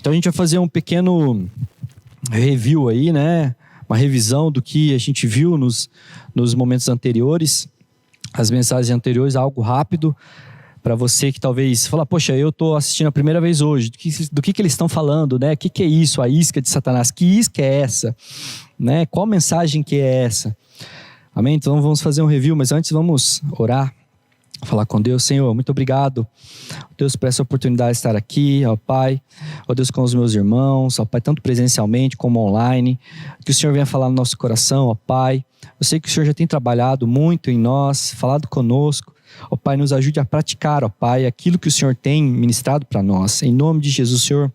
Então a gente vai fazer um pequeno review aí, né? Uma revisão do que a gente viu nos momentos anteriores, as mensagens anteriores, algo rápido, para você que talvez fala, poxa, eu estou assistindo a primeira vez hoje, do que eles estão falando, né? O que é isso, a isca de Satanás? Que isca é essa? Né? Qual mensagem que é essa? Amém? Então vamos fazer um review, mas antes vamos orar, falar com Deus. Senhor, muito obrigado, Deus, por essa oportunidade de estar aqui, ó Pai, ó Deus, com os meus irmãos, ó Pai, tanto presencialmente como online, que o Senhor venha falar no nosso coração, ó Pai. Eu sei que o Senhor já tem trabalhado muito em nós, falado conosco, ó Pai, nos ajude a praticar, ó Pai, aquilo que o Senhor tem ministrado para nós. Em nome de Jesus, Senhor,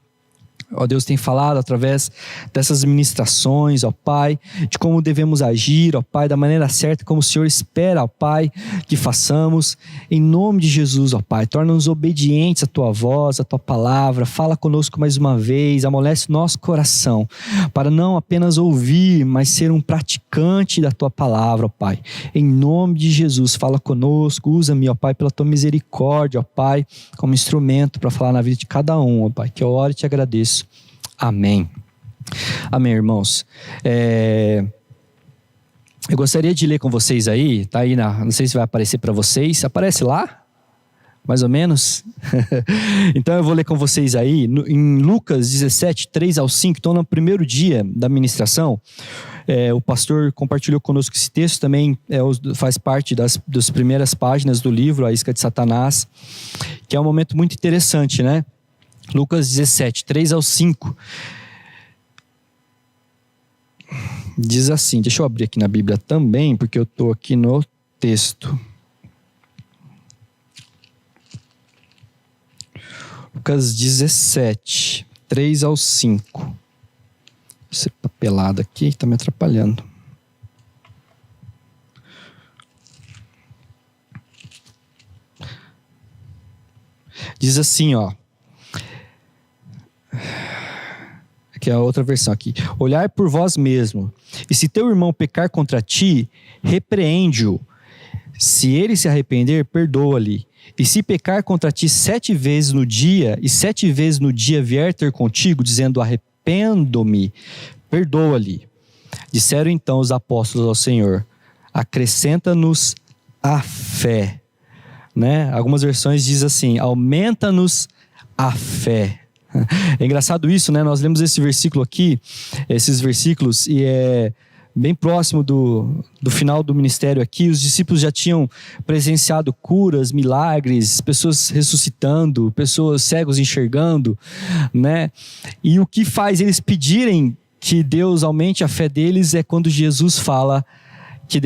ó Deus, tem falado através dessas ministrações, ó Pai, de como devemos agir, ó Pai, da maneira certa, como o Senhor espera, ó Pai, que façamos. Em nome de Jesus, ó Pai, torna-nos obedientes à Tua voz, à Tua palavra. Fala conosco mais uma vez, amolece nosso coração, para não apenas ouvir, mas ser um praticante da Tua palavra, ó Pai. Em nome de Jesus, fala conosco, usa-me, ó Pai, pela Tua misericórdia, ó Pai, como instrumento para falar na vida de cada um, ó Pai, que eu oro e te agradeço. Amém. Amém, irmãos. Eu gostaria de ler com vocês aí, tá aí não sei se vai aparecer para vocês. Aparece lá? Mais ou menos? Então eu vou ler com vocês aí, em Lucas 17, 3 ao 5. Então no primeiro dia da ministração, o pastor compartilhou conosco esse texto, também faz parte das primeiras páginas do livro, A Isca de Satanás, que é um momento muito interessante, né? Lucas 17, 3 ao 5. Diz assim, deixa eu abrir aqui na Bíblia também, porque eu estou aqui no texto. Lucas 17, 3 ao 5. Esse papelado aqui está me atrapalhando. Diz assim, ó. Aqui é a outra versão aqui. Olhai por vós mesmo, e se teu irmão pecar contra ti, repreende-o. Se ele se arrepender, perdoa-lhe. E se pecar contra ti 7 vezes no dia, e 7 vezes no dia vier ter contigo, dizendo arrependo-me, perdoa-lhe. Disseram então os apóstolos ao Senhor, acrescenta-nos a fé. Né? Algumas versões dizem assim, aumenta-nos a fé. É engraçado isso, né? Nós lemos esse versículo aqui, esses versículos, e é bem próximo do final do ministério aqui. Os discípulos já tinham presenciado curas, milagres, pessoas ressuscitando, pessoas cegos enxergando, né? E o que faz eles pedirem que Deus aumente a fé deles é quando Jesus fala que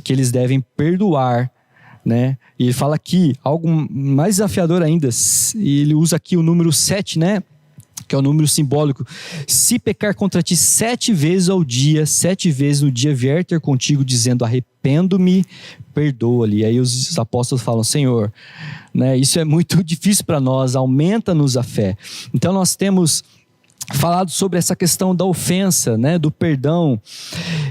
eles devem perdoar, né? E ele fala aqui algo mais desafiador ainda, e ele usa aqui o número 7, né? Que é o número simbólico. Se pecar contra ti 7 vezes ao dia, 7 vezes no dia vier ter contigo, dizendo arrependo-me, perdoa-lhe. E aí os apóstolos falam, Senhor, né? Isso é muito difícil para nós, aumenta-nos a fé. Então nós temos falado sobre essa questão da ofensa, né, do perdão,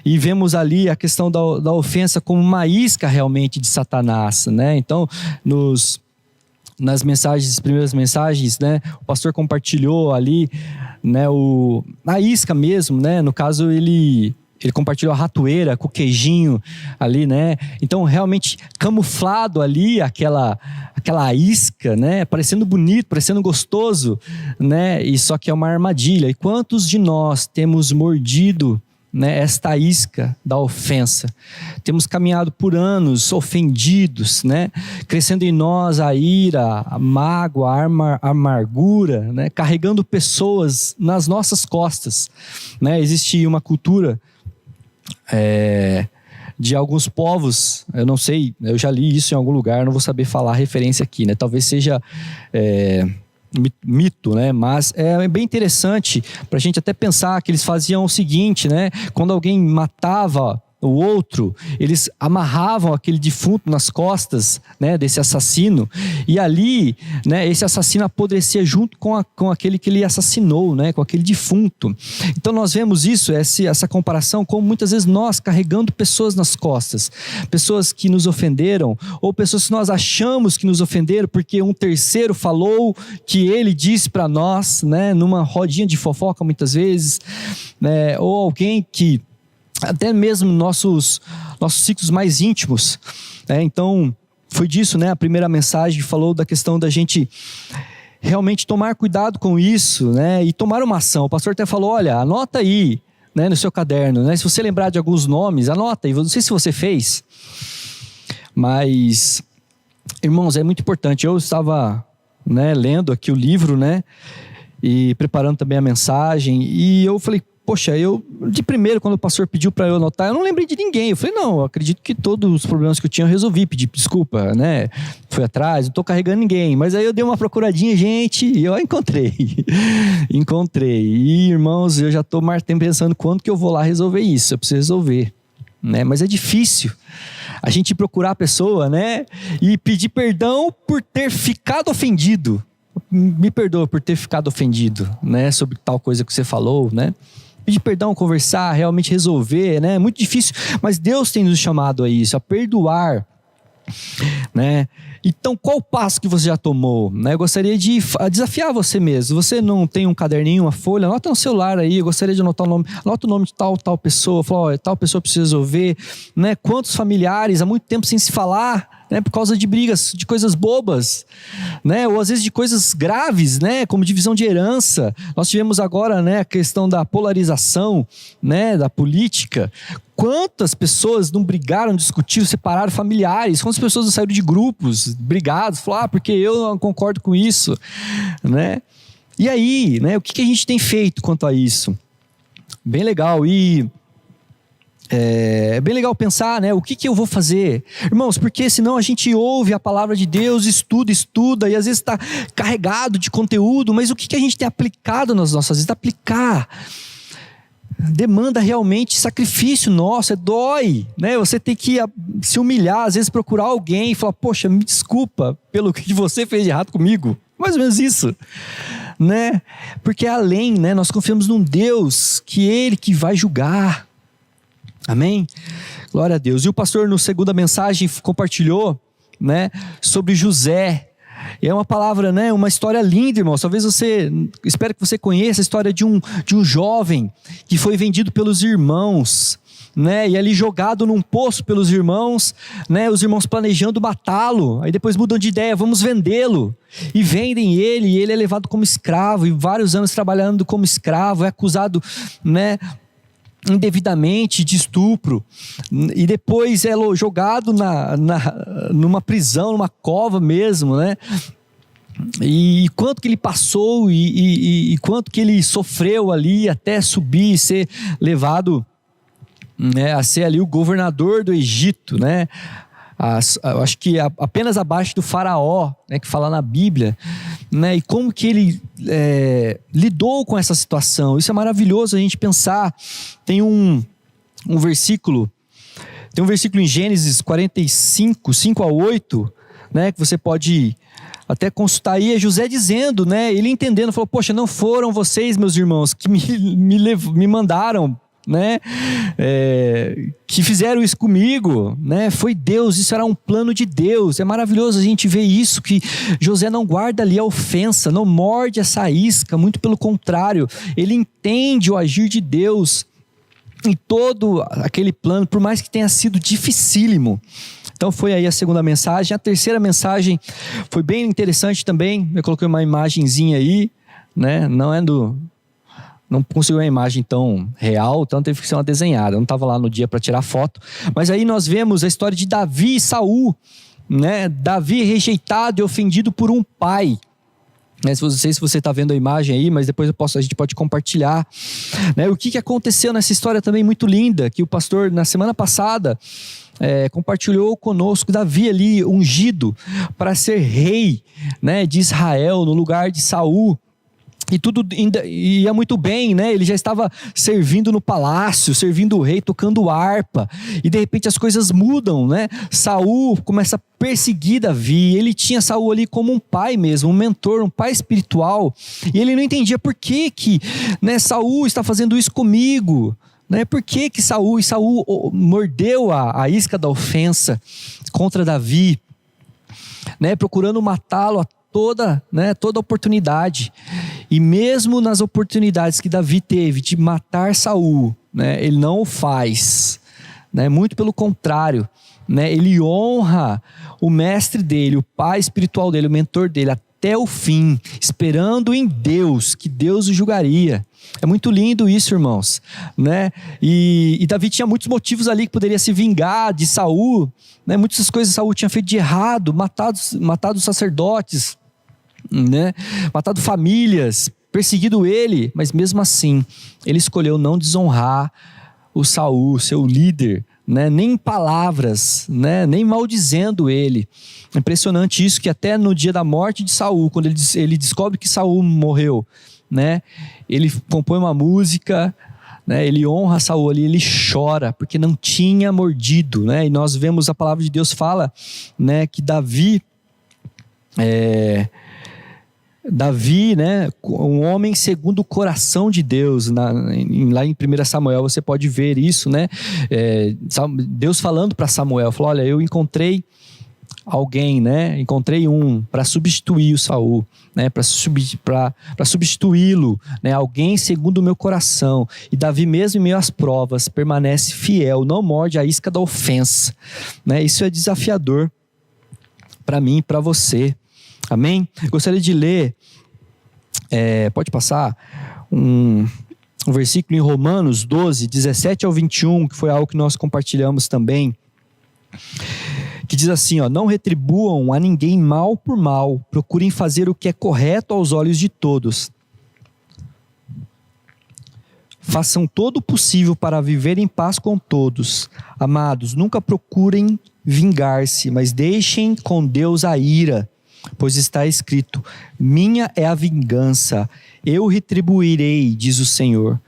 e vemos ali a questão da ofensa como uma isca realmente de Satanás, né? Então nas primeiras mensagens, né, o pastor compartilhou ali, né, a isca mesmo, né? No caso ele compartilhou a ratoeira com o queijinho ali, né? Então, realmente camuflado ali aquela isca, né? Parecendo bonito, parecendo gostoso, né? E só que é uma armadilha. E quantos de nós temos mordido, né, esta isca da ofensa? Temos caminhado por anos ofendidos, né? Crescendo em nós a ira, a mágoa, a amargura, né? Carregando pessoas nas nossas costas, né? Existe uma cultura de alguns povos, eu não sei, eu já li isso em algum lugar, não vou saber falar a referência aqui, né? Talvez seja mito, né? Mas é bem interessante para a gente até pensar que eles faziam o seguinte, né? Quando alguém matava o outro, eles amarravam aquele defunto nas costas, né, desse assassino, e ali, né, esse assassino apodrecia junto com aquele que ele assassinou, né, com aquele defunto. Então nós vemos isso, essa comparação, como muitas vezes nós carregando pessoas nas costas, pessoas que nos ofenderam, ou pessoas que nós achamos que nos ofenderam, porque um terceiro falou que ele disse para nós, né, numa rodinha de fofoca muitas vezes, né, ou alguém que até mesmo nossos ciclos mais íntimos, né? Então foi disso, né? A primeira mensagem falou da questão da gente realmente tomar cuidado com isso, né? E tomar uma ação. O pastor até falou, olha, anota aí, né, no seu caderno, né? Se você lembrar de alguns nomes, anota aí. Não sei se você fez, mas, irmãos, é muito importante. Eu estava, né, lendo aqui o livro, né, e preparando também a mensagem, e eu falei, poxa, de primeiro, quando o pastor pediu para eu anotar, eu não lembrei de ninguém. Eu falei, não, eu acredito que todos os problemas que eu tinha eu resolvi, pedi desculpa, né? Fui atrás, não tô carregando ninguém. Mas aí eu dei uma procuradinha, gente, e eu encontrei. Encontrei. E, irmãos, eu já tô mais tempo pensando quando que eu vou lá resolver isso. Eu preciso resolver, né? Mas é difícil a gente procurar a pessoa, né? E pedir perdão por ter ficado ofendido. Me perdoa por ter ficado ofendido, né? Sobre tal coisa que você falou, né? Pedir perdão, conversar, realmente resolver, né? É muito difícil, mas Deus tem nos chamado a isso, a perdoar, né? Então, qual o passo que você já tomou? Né? Eu gostaria de desafiar você mesmo. Você não tem um caderninho, uma folha? Anota no celular aí. Eu gostaria de anotar o nome. Anota o nome de tal pessoa. Fala, ó, tal pessoa precisa resolver. Né? Quantos familiares há muito tempo sem se falar, né? Por causa de brigas, de coisas bobas, né? Ou às vezes de coisas graves, né? Como divisão de herança. Nós tivemos agora, né, a questão da polarização, né, da política. Quantas pessoas não brigaram, discutiram, separaram familiares? Quantas pessoas não saíram de grupos, brigados, falaram, porque eu não concordo com isso, né? E aí, né, o que a gente tem feito quanto a isso? Bem legal. E é bem legal pensar, né, o que eu vou fazer? Irmãos, porque senão a gente ouve a palavra de Deus, estuda, e às vezes está carregado de conteúdo, mas o que a gente tem aplicado nas nossas vidas? Aplicar demanda realmente sacrifício nosso, dói, né? Você tem que se humilhar, às vezes procurar alguém e falar, poxa, me desculpa pelo que você fez de errado comigo. Mais ou menos isso, né? Porque além, né, nós confiamos num Deus que Ele que vai julgar. Amém? Glória a Deus. E o pastor, na segunda mensagem, compartilhou, né, sobre José. E é uma palavra, né, uma história linda, irmão. Talvez espero que você conheça a história de um jovem que foi vendido pelos irmãos, né, e ali jogado num poço pelos irmãos, né, os irmãos planejando matá-lo, aí depois mudam de ideia, vamos vendê-lo, e vendem ele, e ele é levado como escravo, e vários anos trabalhando como escravo, é acusado, né, indevidamente de estupro, e depois é jogado numa prisão, numa cova mesmo, né? E quanto que ele passou e quanto que ele sofreu ali até subir e ser levado, né, a ser ali o governador do Egito, né? Eu acho que apenas abaixo do faraó, né, que fala na Bíblia, né, e como que ele lidou com essa situação. Isso é maravilhoso a gente pensar. Tem um versículo em Gênesis 45, 5-8, né, que você pode até consultar aí, é José dizendo, né, ele entendendo, falou, poxa, não foram vocês, meus irmãos, que me mandaram, né, que fizeram isso comigo, né, foi Deus, isso era um plano de Deus. É maravilhoso a gente ver isso, que José não guarda ali a ofensa, não morde essa isca, muito pelo contrário, ele entende o agir de Deus em todo aquele plano, por mais que tenha sido dificílimo. Então foi aí a segunda mensagem. A terceira mensagem foi bem interessante também, eu coloquei uma imagenzinha aí, né, não conseguiu uma imagem tão real, então teve que ser uma desenhada. Eu não estava lá no dia para tirar foto. Mas aí nós vemos a história de Davi e Saul, né? Davi rejeitado e ofendido por um pai. Não sei se você está vendo a imagem aí, mas depois a gente pode compartilhar. Né? O que aconteceu nessa história também muito linda, que o pastor na semana passada compartilhou conosco. Davi ali ungido para ser rei, né, de Israel no lugar de Saul. E tudo ainda ia muito bem, né? Ele já estava servindo no palácio, servindo o rei, tocando harpa. E de repente as coisas mudam, né? Saul começa a perseguir Davi. Ele tinha Saul ali como um pai mesmo, um mentor, um pai espiritual. E ele não entendia por que né, Saul está fazendo isso comigo. Né? Por que Saul mordeu a isca da ofensa contra Davi, né? Procurando matá-lo a toda oportunidade. E mesmo nas oportunidades que Davi teve de matar Saul, né, ele não o faz, né, muito pelo contrário, né, ele honra o mestre dele, o pai espiritual dele, o mentor dele, até o fim, esperando em Deus, que Deus o julgaria. É muito lindo isso, irmãos, né? E Davi tinha muitos motivos ali que poderia se vingar de Saul, né? Muitas coisas Saul tinha feito de errado, matado sacerdotes, né? Matado famílias, perseguido ele, mas mesmo assim ele escolheu não desonrar o Saul, seu líder, né? Nem em palavras, né? Nem maldizendo ele. É impressionante isso, que até no dia da morte de Saul, quando ele descobre que Saul morreu, né? Ele compõe uma música, né? Ele honra Saul ali, ele chora porque não tinha mordido, né? E nós vemos a palavra de Deus fala, né, que Davi, né, um homem segundo o coração de Deus, lá em 1 Samuel você pode ver isso, né? Deus falando para Samuel, falou: olha, eu encontrei alguém, né? Encontrei para substituir o Saul, né? Para substituí-lo, né? Alguém segundo o meu coração. E Davi, mesmo em meio às provas, permanece fiel, não morde a isca da ofensa, né? Isso é desafiador para mim e para você. Amém? Gostaria de ler, pode passar, um versículo em Romanos 12, 17 ao 21, que foi algo que nós compartilhamos também, que diz assim, ó: não retribuam a ninguém mal por mal, procurem fazer o que é correto aos olhos de todos. Façam todo o possível para viver em paz com todos. Amados, nunca procurem vingar-se, mas deixem com Deus a ira, pois está escrito: minha é a vingança, eu retribuirei, diz o Senhor.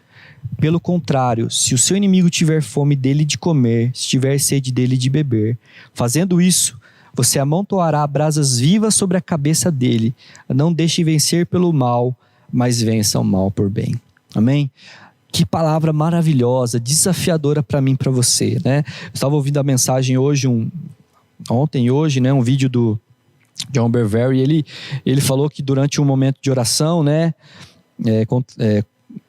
Pelo contrário, se o seu inimigo tiver fome, dele de comer, se tiver sede, dele de beber. Fazendo isso, você amontoará brasas vivas sobre a cabeça dele. Não deixe vencer pelo mal, mas vença o mal por bem. Amém? Que palavra maravilhosa, desafiadora para mim e para você, né? Eu estava ouvindo a mensagem ontem e hoje, né? Um vídeo do John Bevere, ele falou que durante um momento de oração, né?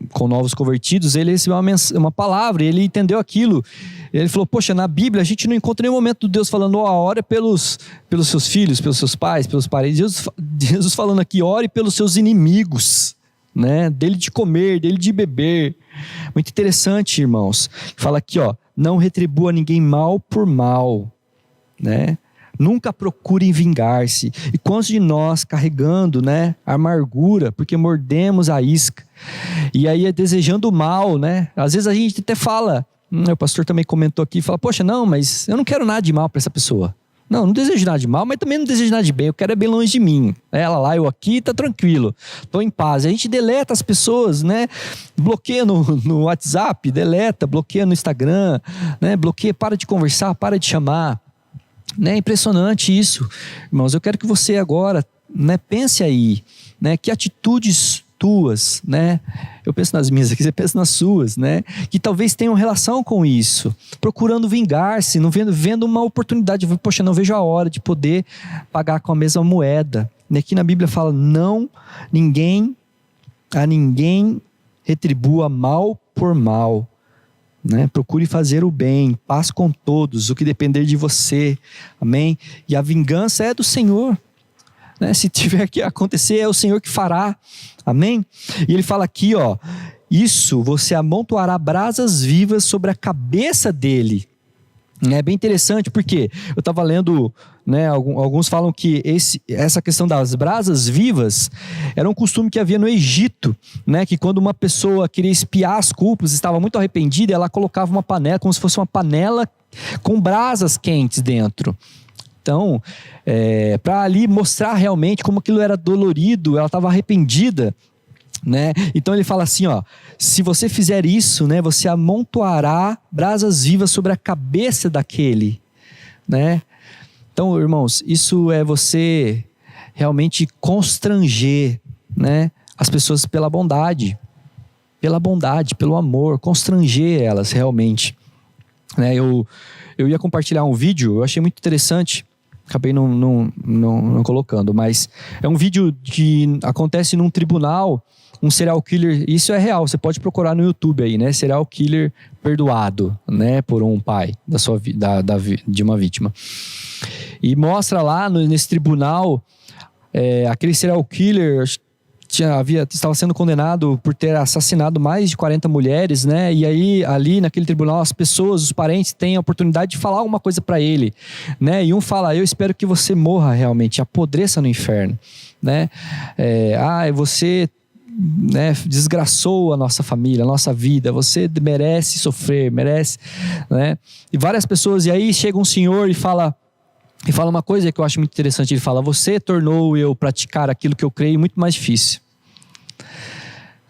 Com novos convertidos, ele recebeu uma palavra e ele entendeu aquilo. Ele falou: poxa, na Bíblia a gente não encontra nenhum momento de Deus falando: ore pelos seus filhos, pelos seus pais, pelos parentes. Jesus falando aqui: ore pelos seus inimigos, né? Dele de comer, dele de beber. Muito interessante, irmãos. Fala aqui, ó: não retribua ninguém mal por mal, né? Nunca procurem vingar-se. E quantos de nós carregando, né, amargura, porque mordemos a isca, e aí desejando mal, né? Às vezes a gente até fala, o pastor também comentou aqui, fala: poxa, não, mas eu não quero nada de mal para essa pessoa. Não desejo nada de mal, mas também não desejo nada de bem. Eu quero é bem longe de mim. Ela lá, eu aqui, tá tranquilo, tô em paz. A gente deleta as pessoas, né? Bloqueia no WhatsApp, deleta, bloqueia no Instagram, né? Bloqueia, para de conversar, para de chamar. É impressionante isso, irmãos. Eu quero que você agora, né, pense aí, né, que atitudes tuas, né, eu penso nas minhas aqui, você pensa nas suas, né, que talvez tenham relação com isso, procurando vingar-se, não vendo uma oportunidade, poxa, não vejo a hora de poder pagar com a mesma moeda. E aqui na Bíblia fala: não, a ninguém retribua mal por mal. Né? Procure fazer o bem, paz com todos, o que depender de você, amém? E a vingança é do Senhor, né? Se tiver que acontecer, é o Senhor que fará, amém? E ele fala aqui, ó: isso, você amontoará brasas vivas sobre a cabeça dele. É bem interessante, porque eu estava lendo, né, alguns falam que essa questão das brasas vivas era um costume que havia no Egito, né, que quando uma pessoa queria expiar as culpas, estava muito arrependida, ela colocava uma panela, como se fosse uma panela com brasas quentes dentro. Então, para ali mostrar realmente como aquilo era dolorido, ela estava arrependida, né? Então ele fala assim, ó, se você fizer isso, né, você amontoará brasas vivas sobre a cabeça daquele, né? Então, irmãos, isso é você realmente constranger, né, as pessoas pela bondade, pelo amor, constranger elas realmente, né? Eu ia compartilhar um vídeo, eu achei muito interessante, acabei não colocando, mas é um vídeo que acontece num tribunal, um serial killer, isso é real, você pode procurar no YouTube aí, né? Serial killer perdoado, né? Por um pai de uma vítima. E mostra lá nesse tribunal, aquele serial killer estava sendo condenado por ter assassinado mais de 40 mulheres, né? E aí, ali naquele tribunal, as pessoas, os parentes, têm a oportunidade de falar alguma coisa para ele, né? E um fala, eu espero que você morra realmente, apodreça no inferno, né? Você, né, desgraçou a nossa família, a nossa vida, você merece sofrer, merece, né? E várias pessoas, e aí chega um senhor e fala uma coisa que eu acho muito interessante, ele fala, você tornou eu praticar aquilo que eu creio muito mais difícil,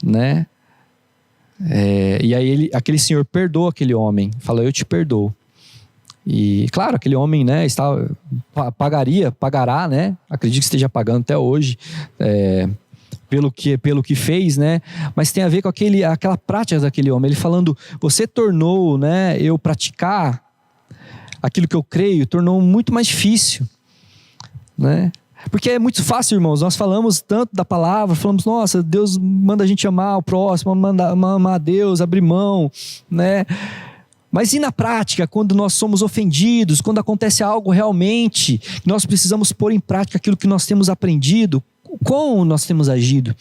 né? E aí aquele senhor perdoa aquele homem, fala, eu te perdoo. E claro, aquele homem, né, pagará, né? Acredito que esteja pagando até hoje, pelo que fez, né? Mas tem a ver com aquela prática daquele homem, ele falando, você tornou, né, eu praticar aquilo que eu creio, tornou muito mais difícil, né? Porque é muito fácil, irmãos, nós falamos tanto da palavra, falamos, nossa, Deus manda a gente amar o próximo, amar a Deus, abrir mão, né? Mas e na prática, quando nós somos ofendidos, quando acontece algo realmente, nós precisamos pôr em prática aquilo que nós temos aprendido, como nós temos agido?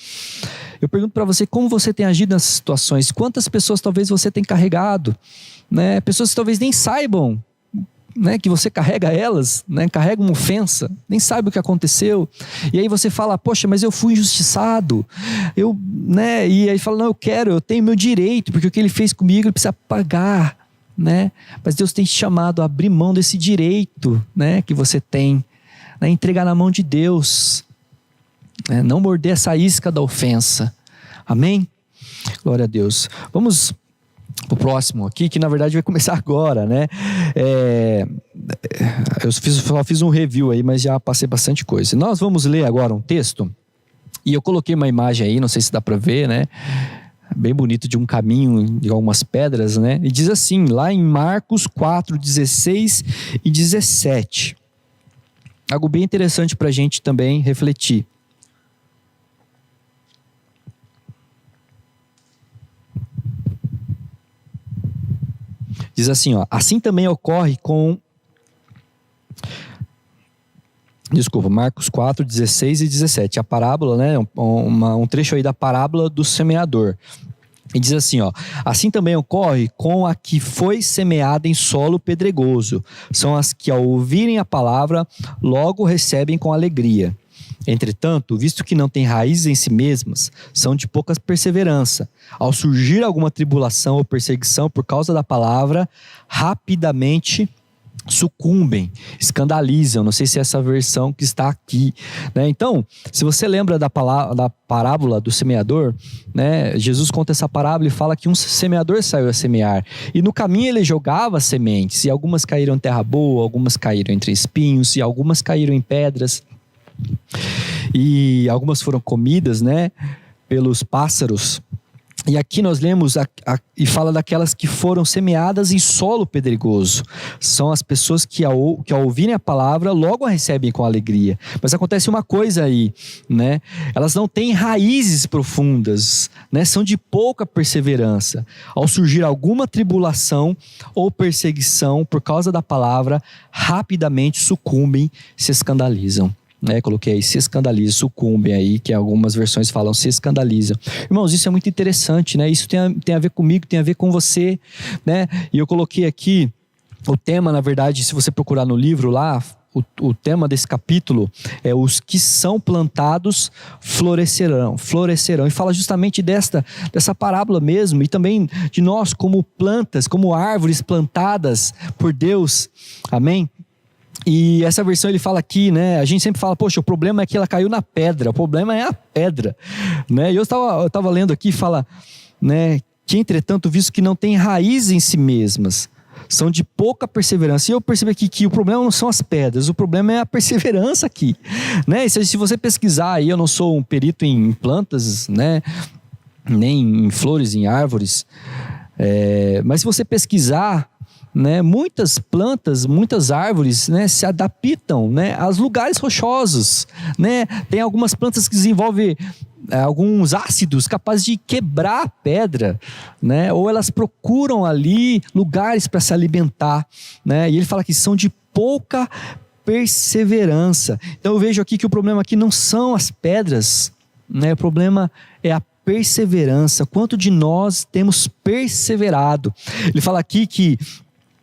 Eu pergunto para você, como você tem agido nessas situações? Quantas pessoas talvez você tenha carregado, né? Pessoas que talvez nem saibam, né, que você carrega elas, né, carrega uma ofensa, nem sabe o que aconteceu, e aí você fala, poxa, mas eu fui injustiçado, né, e aí fala, não, eu tenho meu direito, porque o que ele fez comigo, ele precisa pagar, né, mas Deus tem te chamado a abrir mão desse direito, né, que você tem, né, entregar na mão de Deus, né, não morder essa isca da ofensa, amém? Glória a Deus. Vamos o próximo aqui, que na verdade vai começar agora, né? Eu só fiz um review aí, mas já passei bastante coisa. Nós vamos ler agora um texto, e eu coloquei uma imagem aí, não sei se dá para ver, né? Bem bonito, de um caminho, de algumas pedras, né? E diz assim, lá em Marcos 4, 16 e 17. Algo bem interessante para a gente também refletir. Diz assim, ó, assim também ocorre com... Marcos 4, 16 e 17. A parábola, né, um trecho aí da parábola do semeador. E diz assim, ó, assim também ocorre com a que foi semeada em solo pedregoso. São as que, ao ouvirem a palavra, logo recebem com alegria. Entretanto, visto que não têm raízes em si mesmas, são de pouca perseverança. Ao surgir alguma tribulação ou perseguição por causa da palavra, rapidamente sucumbem, escandalizam. Não sei se é essa versão que está aqui, né? Então, se você lembra da parábola do semeador, né? Jesus conta essa parábola e fala que um semeador saiu a semear, e no caminho ele jogava sementes, e algumas caíram em terra boa, algumas caíram entre espinhos, e algumas caíram em pedras, e algumas foram comidas, né, pelos pássaros. E aqui nós lemos e fala daquelas que foram semeadas em solo pedregoso. São as pessoas que ao ouvirem a palavra logo a recebem com alegria. Mas acontece uma coisa aí, né? Elas não têm raízes profundas, né? São de pouca perseverança. Ao surgir alguma tribulação ou perseguição por causa da palavra, rapidamente sucumbem, se escandalizam. Coloquei aí, se escandaliza, sucumbem aí, que algumas versões falam se escandaliza. Irmãos, isso é muito interessante, né? Isso tem a ver comigo, tem a ver com você, né? E eu coloquei aqui o tema, na verdade, se você procurar no livro lá, o tema desse capítulo é os que são plantados florescerão. E fala justamente dessa parábola mesmo, e também de nós como plantas, como árvores plantadas por Deus, amém? E essa versão ele fala aqui, né? A gente sempre fala, poxa, o problema é que ela caiu na pedra. O problema é a pedra, né? E eu estava lendo aqui, fala, né? Que entretanto, visto que não tem raiz em si mesmas, são de pouca perseverança. E eu percebi aqui que o problema não são as pedras, o problema é a perseverança aqui, né? E se você pesquisar aí, eu não sou um perito em plantas, né? Nem em flores, em árvores, mas se você pesquisar, né, muitas plantas, muitas árvores, né, se adaptam, né, aos lugares rochosos, né? Tem algumas plantas que desenvolvem alguns ácidos capazes de quebrar a pedra, né? Ou elas procuram ali lugares para se alimentar, né? E ele fala que são de pouca perseverança. Então eu vejo aqui que o problema aqui não são as pedras, né? O problema é a perseverança. Quanto de nós temos perseverado? Ele fala aqui que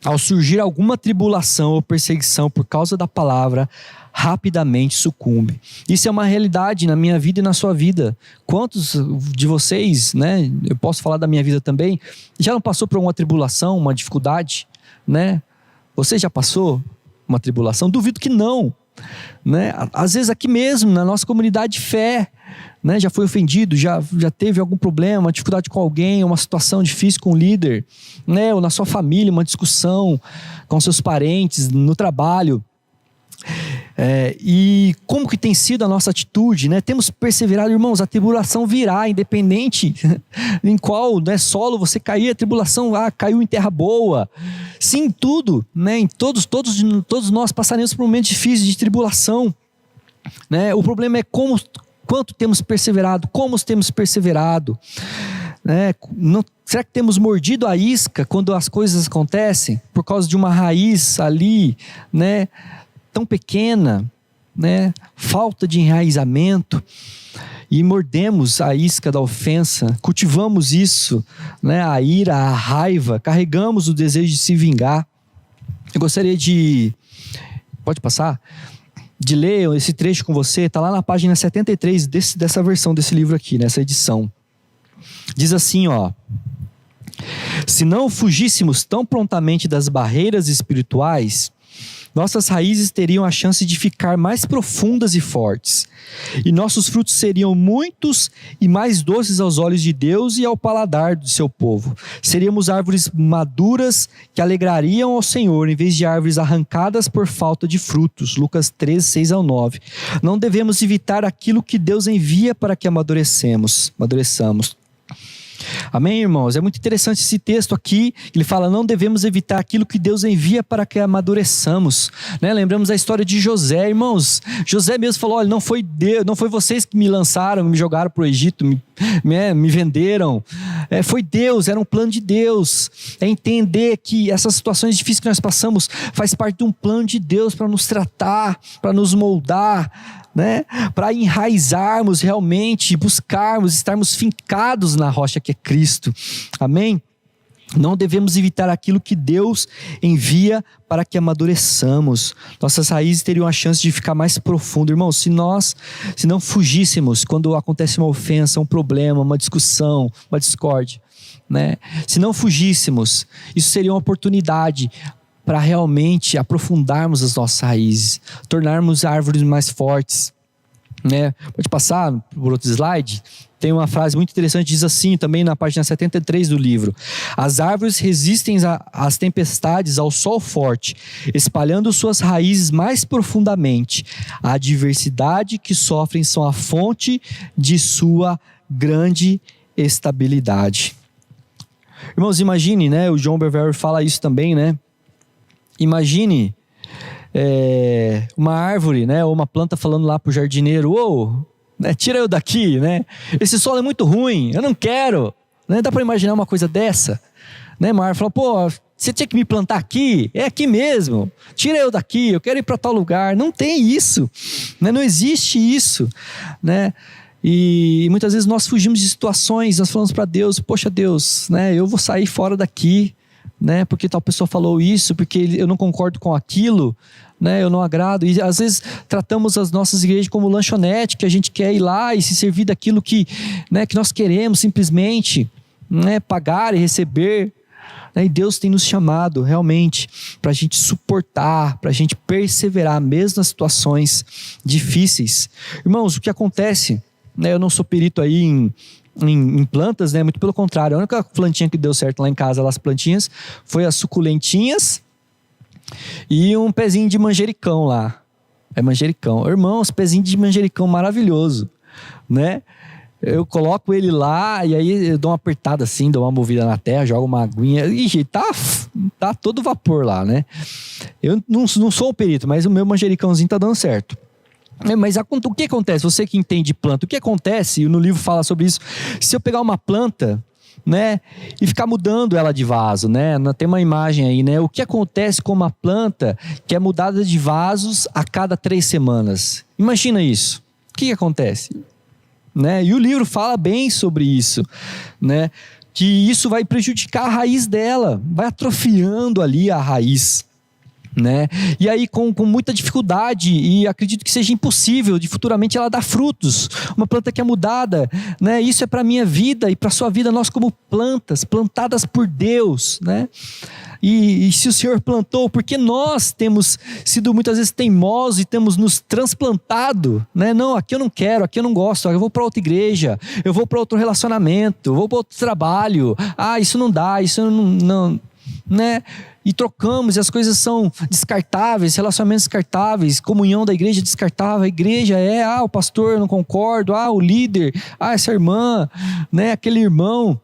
ao surgir alguma tribulação ou perseguição por causa da palavra, rapidamente sucumbe. Isso é uma realidade na minha vida e na sua vida. Quantos de vocês, né? Eu posso falar da minha vida também, já não passou por uma tribulação, uma dificuldade, né? Você já passou uma tribulação? Duvido que não, né? Às vezes aqui mesmo, na nossa comunidade de fé, né, já foi ofendido, já teve algum problema, uma dificuldade com alguém, uma situação difícil com o líder, né, ou na sua família, uma discussão com seus parentes, no trabalho. E como que tem sido a nossa atitude, né? Temos perseverado, irmãos. A tribulação virá, independente em qual, né, solo você cair, a tribulação caiu em terra boa. Sim, tudo, né? Em todos nós passaremos por momentos difíceis de tribulação, né? O problema é quanto temos perseverado, como temos perseverado, né? Será que temos mordido a isca quando as coisas acontecem por causa de uma raiz ali, né, tão pequena, né, falta de enraizamento, e mordemos a isca da ofensa, cultivamos isso, né, a ira, a raiva, carregamos o desejo de se vingar. Eu gostaria pode passar? De ler esse trecho com você, está lá na página 73 dessa versão desse livro aqui, nessa edição. Diz assim, ó: se não fugíssemos tão prontamente das barreiras espirituais, nossas raízes teriam a chance de ficar mais profundas e fortes, e nossos frutos seriam muitos e mais doces aos olhos de Deus e ao paladar do seu povo. Seríamos árvores maduras que alegrariam ao Senhor, em vez de árvores arrancadas por falta de frutos. Lucas 13, 6-9. Não devemos evitar aquilo que Deus envia para que amadureçamos. Amém, irmãos? É muito interessante esse texto aqui. Ele fala, não devemos evitar aquilo que Deus envia para que amadureçamos, né? Lembramos a história de José, irmãos. José mesmo falou, olha, não foi vocês que me lançaram, me jogaram para o Egito, me venderam. Foi Deus, era um plano de Deus. É entender que essas situações difíceis que nós passamos faz parte de um plano de Deus para nos tratar, para nos moldar, né? Para enraizarmos realmente, buscarmos, estarmos fincados na rocha que é Cristo. Amém? Não devemos evitar aquilo que Deus envia para que amadureçamos. Nossas raízes teriam a chance de ficar mais profundo. Irmãos, se não fugíssemos quando acontece uma ofensa, um problema, uma discussão, uma discórdia, né? Se não fugíssemos, isso seria uma oportunidade para realmente aprofundarmos as nossas raízes, tornarmos árvores mais fortes, né? Pode passar por outro slide. Tem uma frase muito interessante, diz assim, também na página 73 do livro: as árvores resistem às tempestades, ao sol forte, espalhando suas raízes mais profundamente. A adversidade que sofrem são a fonte de sua grande estabilidade. Irmãos, imagine, né? O John Bevere fala isso também, né? Imagine uma árvore, né, ou uma planta falando lá pro jardineiro, né, tira eu daqui, né? Esse solo é muito ruim, eu não quero, né? Dá para imaginar uma coisa dessa, né? Uma árvore fala, pô, você tinha que me plantar aqui, é aqui mesmo, tira eu daqui, eu quero ir para tal lugar. Não tem isso, né? Não existe isso, né? E muitas vezes nós fugimos de situações, nós falamos para Deus, poxa Deus, né, eu vou sair fora daqui, né, porque tal pessoa falou isso, porque eu não concordo com aquilo, né, eu não agrado. E às vezes tratamos as nossas igrejas como lanchonete, que a gente quer ir lá e se servir daquilo que, né, que nós queremos simplesmente, né, pagar e receber, né? E Deus tem nos chamado realmente para a gente suportar, para a gente perseverar mesmo nas situações difíceis. Irmãos, o que acontece, né? Eu não sou perito aí em plantas, né? Muito pelo contrário. A única plantinha que deu certo lá em casa, as plantinhas, foi as suculentinhas e um pezinho de manjericão lá. É manjericão. Irmãos, pezinho de manjericão maravilhoso, né? Eu coloco ele lá e aí eu dou uma apertada assim, dou uma movida na terra, jogo uma aguinha. Ixi, tá todo vapor lá, né? Eu não sou um perito, mas o meu manjericãozinho tá dando certo. Mas o que acontece? Você que entende planta, o que acontece? E no livro fala sobre isso. Se eu pegar uma planta, né, e ficar mudando ela de vaso, né? Tem uma imagem aí, né? O que acontece com uma planta que é mudada de vasos a cada 3 semanas? Imagina isso. O que acontece? Né? E o livro fala bem sobre isso, né? Que isso vai prejudicar a raiz dela, vai atrofiando ali a raiz, né? E aí com muita dificuldade, e acredito que seja impossível de futuramente ela dar frutos. Uma planta que é mudada, né? Isso é para a minha vida e para a sua vida, nós como plantas, plantadas por Deus, né? E se o Senhor plantou, porque nós temos sido muitas vezes teimosos e temos nos transplantado, né? Não, aqui eu não quero, aqui eu não gosto, eu vou para outra igreja, eu vou para outro relacionamento, eu vou para outro trabalho, isso não dá, isso não, né? E trocamos, e as coisas são descartáveis, relacionamentos descartáveis, comunhão da igreja descartável, a igreja o pastor eu não concordo, o líder, essa irmã, né? Aquele irmão.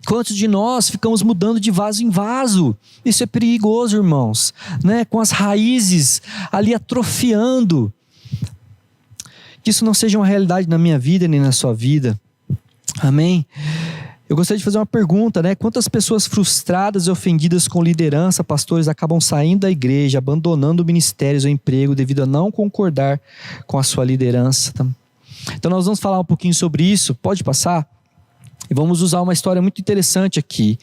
Quantos de nós ficamos mudando de vaso em vaso? Isso é perigoso, irmãos, né? Com as raízes ali atrofiando. Que isso não seja uma realidade na minha vida nem na sua vida. Amém? Eu gostaria de fazer uma pergunta, né? Quantas pessoas frustradas e ofendidas com liderança, pastores, acabam saindo da igreja, abandonando ministérios ou emprego devido a não concordar com a sua liderança? Então nós vamos falar um pouquinho sobre isso. Pode passar? E vamos usar uma história muito interessante aqui,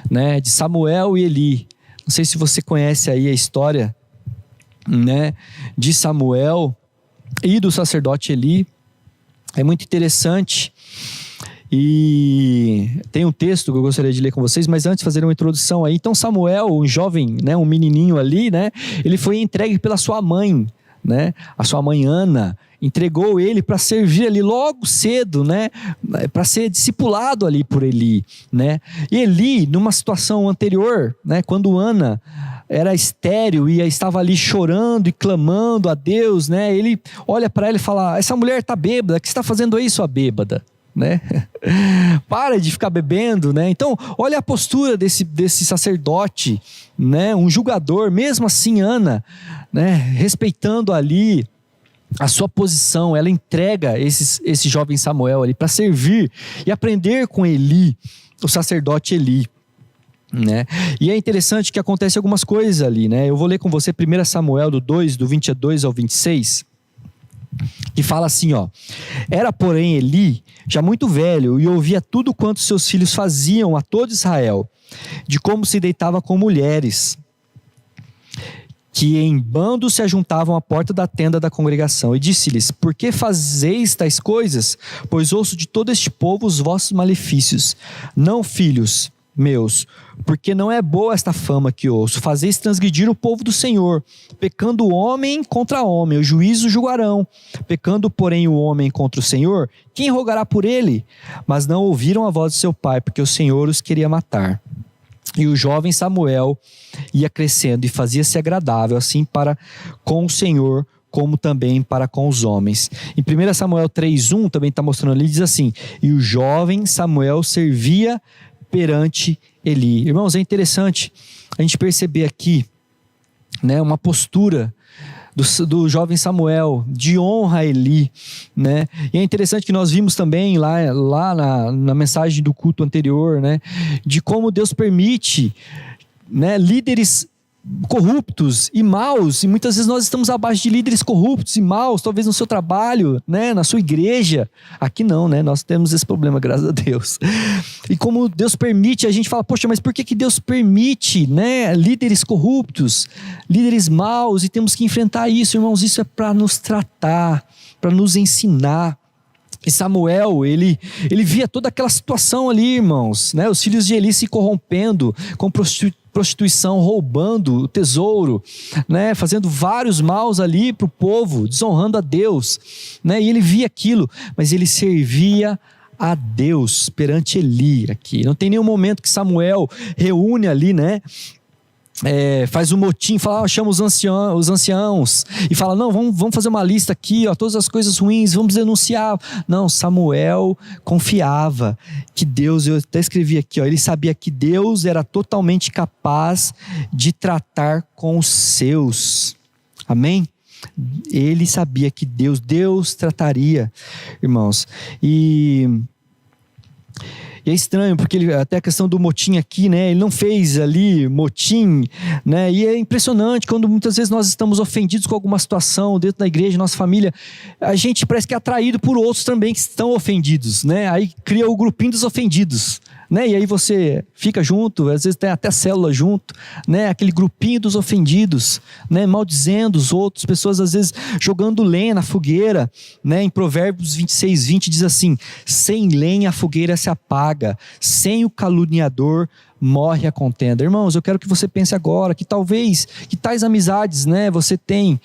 né? De Samuel e Eli. Não sei se você conhece aí a história, né? De Samuel e do sacerdote Eli. É muito interessante. E tem um texto que eu gostaria de ler com vocês, mas antes fazer uma introdução aí. Então Samuel, um jovem, né, um menininho ali, né, ele foi entregue pela sua mãe, né, a sua mãe Ana, entregou ele para servir ali logo cedo, né, para ser discipulado ali por Eli, né. E Eli, numa situação anterior, né, quando Ana era estéril e estava ali chorando e clamando a Deus, né, ele olha para ela e fala: essa mulher está bêbada, o que você está fazendo aí, sua bêbada? Né? Para de ficar bebendo, né? Então olha a postura desse sacerdote, né? Um julgador. Mesmo assim Ana, né? Respeitando ali a sua posição, ela entrega esse jovem Samuel ali para servir e aprender com Eli, o sacerdote Eli, né? E é interessante que acontece algumas coisas ali, né? Eu vou ler com você 1 Samuel do 22 ao 26, que fala assim, ó: era porém Eli já muito velho e ouvia tudo quanto seus filhos faziam a todo Israel, de como se deitava com mulheres, que em bando se ajuntavam à porta da tenda da congregação, e disse-lhes: por que fazeis tais coisas? Pois ouço de todo este povo os vossos malefícios. Não, filhos meus, porque não é boa esta fama que ouço. Fazeis transgredir o povo do Senhor. Pecando o homem contra homem, o juízo julgarão. Pecando, porém, o homem contra o Senhor, quem rogará por ele? Mas não ouviram a voz de seu pai, porque o Senhor os queria matar. E o jovem Samuel ia crescendo e fazia-se agradável, assim para com o Senhor, como também para com os homens. Em 1 Samuel 3:1, também está mostrando ali, diz assim: e o jovem Samuel servia perante Eli. Irmãos, é interessante a gente perceber aqui, né, uma postura do jovem Samuel, de honra a Eli, né? E é interessante que nós vimos também lá na mensagem do culto anterior, né, de como Deus permite, né, líderes corruptos e maus, e muitas vezes nós estamos abaixo de líderes corruptos e maus, talvez no seu trabalho, né, na sua igreja. Aqui não, né, nós temos esse problema, graças a Deus. E como Deus permite, a gente fala: poxa, mas por que Deus permite, né, líderes corruptos, líderes maus, e temos que enfrentar isso, irmãos? Isso é para nos tratar, para nos ensinar, E Samuel, ele via toda aquela situação ali, irmãos, né? Os filhos de Eli se corrompendo com prostituição, roubando o tesouro, né? Fazendo vários maus ali para o povo, desonrando a Deus, né? E ele via aquilo, mas ele servia a Deus perante Eli aqui. Não tem nenhum momento que Samuel reúne ali, né? Faz um motim, fala, chama os anciãos e fala, não, vamos fazer uma lista aqui, ó, todas as coisas ruins, vamos denunciar. Não, Samuel confiava que Deus, eu até escrevi aqui, ó, ele sabia que Deus era totalmente capaz de tratar com os seus. Amém? Ele sabia que Deus trataria, irmãos. E é estranho, porque até a questão do motim aqui, né? Ele não fez ali motim, né? E é impressionante quando muitas vezes nós estamos ofendidos com alguma situação dentro da igreja, nossa família, a gente parece que é atraído por outros também que estão ofendidos, né? Aí cria o grupinho dos ofendidos, né? E aí você fica junto, às vezes tem até célula junto, né? Aquele grupinho dos ofendidos, né? Maldizendo os outros, pessoas às vezes jogando lenha na fogueira, né? Em Provérbios 26:20 diz assim: sem lenha a fogueira se apaga, sem o caluniador morre a contenda. Irmãos, eu quero que você pense agora que talvez, que tais amizades, né? Você tem,